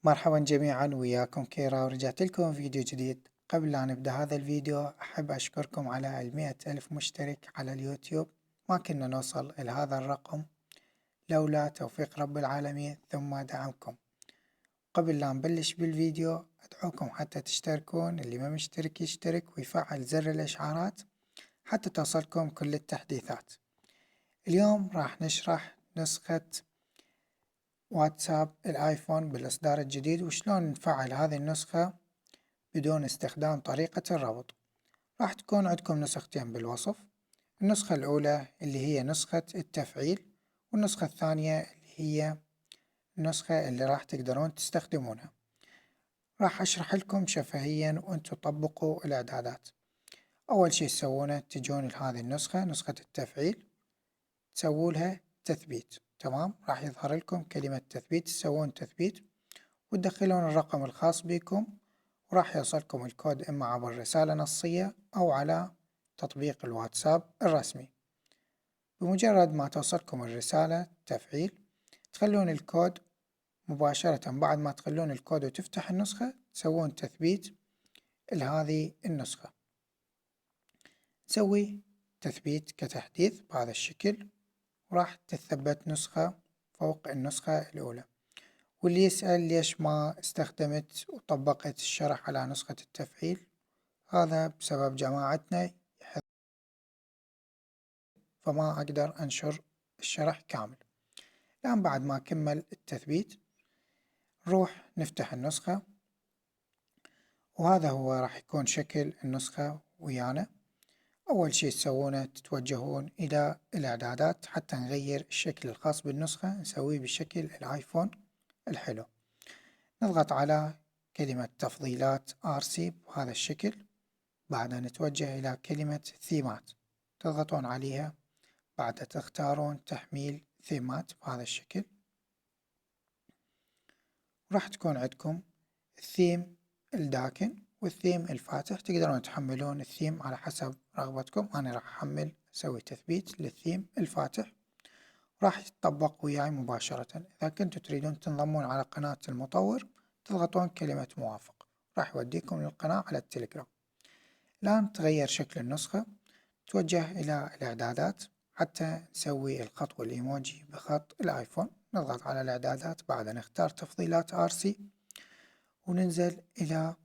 مرحبا جميعا وياكم كيرا ورجعت لكم فيديو جديد. قبل لا نبدأ هذا الفيديو أحب أشكركم على 100,000 مشترك على اليوتيوب. ما كنا نوصل إلى هذا الرقم لولا توفيق رب العالمين ثم دعمكم. قبل لا نبلش بالفيديو أدعوكم حتى تشتركون، اللي ما مشترك يشترك ويفعل زر الإشعارات حتى توصلكم كل التحديثات. اليوم راح نشرح نسخة واتساب الآيفون بالإصدار الجديد وشلون نفعل هذه النسخة بدون استخدام طريقة الربط. راح تكون عندكم نسختين بالوصف، النسخة الأولى اللي هي نسخة التفعيل، والنسخة الثانية اللي هي النسخة اللي راح تقدرون تستخدمونها. راح أشرح لكم شفهيا وأنتوا طبقوا الإعدادات. أول شي تسوونه تجون لهذه النسخة، نسخة التفعيل، تسوولها تثبيت. تمام، راح يظهر لكم كلمة تثبيت، تسوون تثبيت وتدخلون الرقم الخاص بكم، وراح يوصلكم الكود إما عبر رسالة نصية أو على تطبيق الواتساب الرسمي. بمجرد ما توصلكم الرسالة تفعيل تخلون الكود مباشرة، بعد ما تخلون الكود وتفتح النسخة تسوون تثبيت لهذه النسخة. تسوي تثبيت كتحديث بهذا الشكل وراح تثبت نسخة فوق النسخة الأولى. واللي يسأل ليش ما استخدمت وطبقت الشرح على نسخة التفعيل، هذا بسبب جماعتنا فما أقدر أنشر الشرح كامل. الآن بعد ما كمل التثبيت نروح نفتح النسخة، وهذا هو راح يكون شكل النسخة ويانا. أول شي تسوونه تتوجهون إلى الإعدادات حتى نغير الشكل الخاص بالنسخة، نسويه بشكل الآيفون الحلو. نضغط على كلمة تفضيلات RC بهذا الشكل، بعدها نتوجه إلى كلمة ثيمات تضغطون عليها، بعدها تختارون تحميل ثيمات بهذا الشكل. راح تكون عندكم الثيم الداكن والثيم الفاتح، تقدرون تحملون الثيم على حسب رغبتكم. أنا راح أحمل أسوي تثبيت للثيم الفاتح، راح يتطبق وياي مباشرة. إذا كنتوا تريدون تنضمون على قناة المطور تضغطون كلمة موافق، راح يوديكم للقناة على التليجرام. الآن تغير شكل النسخة، توجه إلى الإعدادات حتى نسوي الخط والإيموجي بخط الآيفون. نضغط على الإعدادات، بعدها نختار تفضيلات RC وننزل إلى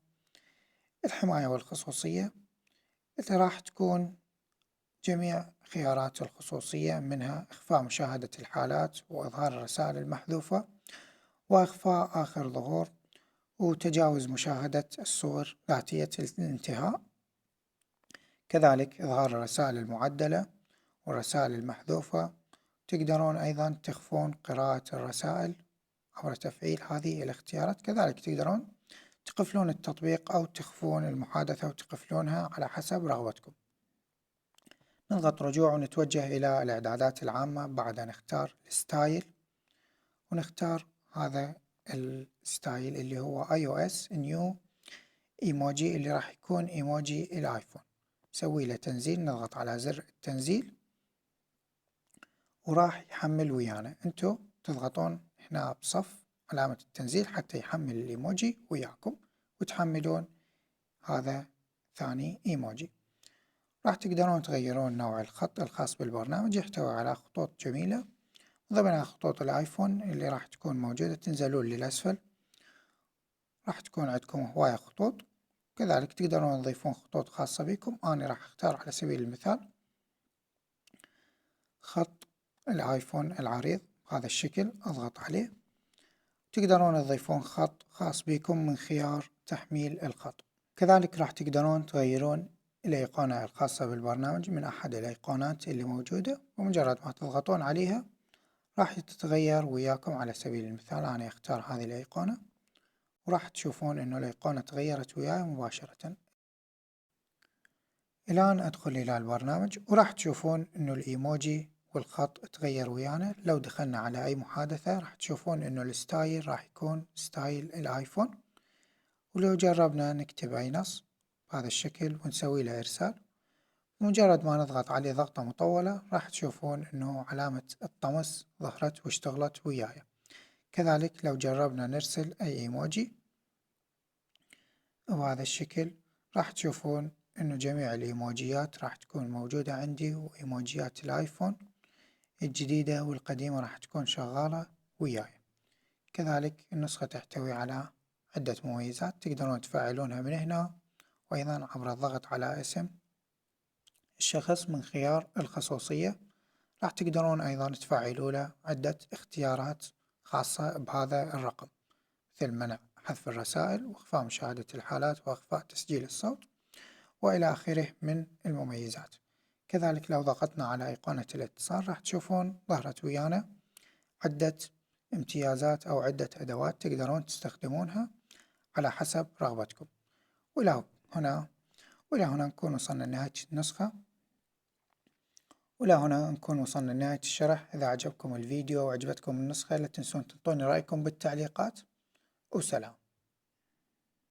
الحماية والخصوصية اللي راح تكون جميع خيارات الخصوصية، منها إخفاء مشاهدة الحالات وإظهار الرسائل المحذوفة وإخفاء آخر ظهور وتجاوز مشاهدة الصور ذاتية الانتهاء، كذلك إظهار الرسائل المعدلة والرسائل المحذوفة. تقدرون أيضا تخفون قراءة الرسائل عبر تفعيل هذه الاختيارات، كذلك تقدرون تقفلون التطبيق أو تخفون المحادثة وتقفلونها على حسب رغبتكم. نضغط رجوع ونتوجه إلى الإعدادات العامة، بعدها نختار الستايل ونختار هذا الستايل اللي هو iOS New إيموجي اللي راح يكون إيموجي الآيفون. نسوي له تنزيل، نضغط على زر التنزيل وراح يحمل ويانا. انتو تضغطون هنا بصف علامة التنزيل حتى يحمل الإيموجي وياكم وتحملون هذا ثاني إيموجي. راح تقدرون تغيرون نوع الخط الخاص بالبرنامج، يحتوي على خطوط جميلة ضمن خطوط الآيفون اللي راح تكون موجودة. تنزلون للأسفل راح تكون عندكم هواية خطوط، كذلك تقدرون تضيفون خطوط خاصة بكم. أنا راح أختار على سبيل المثال خط الآيفون العريض بهذا الشكل، أضغط عليه. تقدرون تضيفون خط خاص بكم من خيار تحميل الخط. كذلك راح تقدرون تغيرون الأيقونة الخاصة بالبرنامج من أحد الأيقونات اللي موجودة، ومجرد ما تضغطون عليها راح تتغير وياكم. على سبيل المثال أنا أختار هذه الأيقونة وراح تشوفون إنه الأيقونة تغيرت وياي مباشرة. الآن أدخل إلى البرنامج وراح تشوفون إنه الإيموجي والخط تغير ويانا. لو دخلنا على أي محادثة راح تشوفون إنه الستايل راح يكون ستايل الآيفون. ولو جربنا نكتب أي نص بهذا الشكل ونسوي له إرسال، مجرد ما نضغط عليه ضغطة مطولة راح تشوفون إنه علامة الطمس ظهرت واشتغلت وياي. كذلك لو جربنا نرسل أي إيموجي بهذا الشكل راح تشوفون إنه جميع الإيموجيات راح تكون موجودة عندي، وإيموجيات الآيفون الجديدة والقديمة راح تكون شغالة وياي. كذلك النسخة تحتوي على عدة مميزات تقدرون تفعلونها من هنا، وأيضا عبر الضغط على اسم الشخص من خيار الخصوصية راح تقدرون أيضا تفعلوا له عدة اختيارات خاصة بهذا الرقم، مثل منع حذف الرسائل وإخفاء مشاهدة الحالات وإخفاء تسجيل الصوت وإلى آخره من المميزات. كذلك لو ضغطنا على أيقونة الاتصال راح تشوفون ظهرت ويانا عدة امتيازات أو عدة أدوات تقدرون تستخدمونها على حسب رغبتكم. وإلى هنا نكون وصلنا لنهاية النسخة، هنا نكون وصلنا لنهاية الشرح. إذا عجبكم الفيديو وعجبتكم النسخة لا تنسون تعطوني رأيكم بالتعليقات، وسلام.